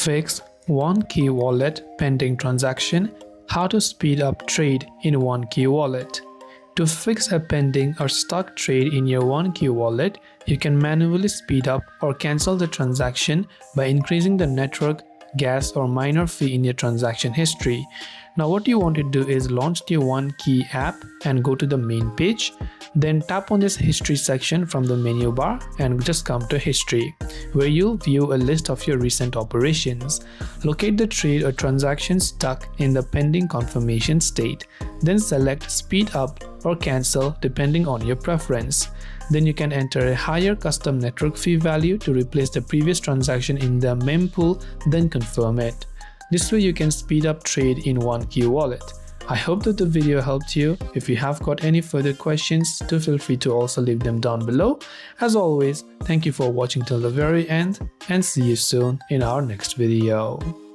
Fix OneKey Wallet pending transaction. How to speed up trade in OneKey Wallet. To fix a pending or stuck trade in your OneKey Wallet, you can manually speed up or cancel the transaction by increasing the network, gas or minor fee in your transaction history. Now what you want to do is launch the OneKey app and go to the main page. Then tap on this history section from the menu bar and just come to history, where you'll view a list of your recent operations. Locate the trade or transaction stuck in the pending confirmation state. Then select speed up or cancel depending on your preference. Then you can enter a higher custom network fee value to replace the previous transaction in the mempool, then confirm it. This way you can speed up trade in OneKey Wallet. I hope that the video helped you. If you have got any further questions, do feel free to also leave them down below. As always, thank you for watching till the very end and see you soon in our next video.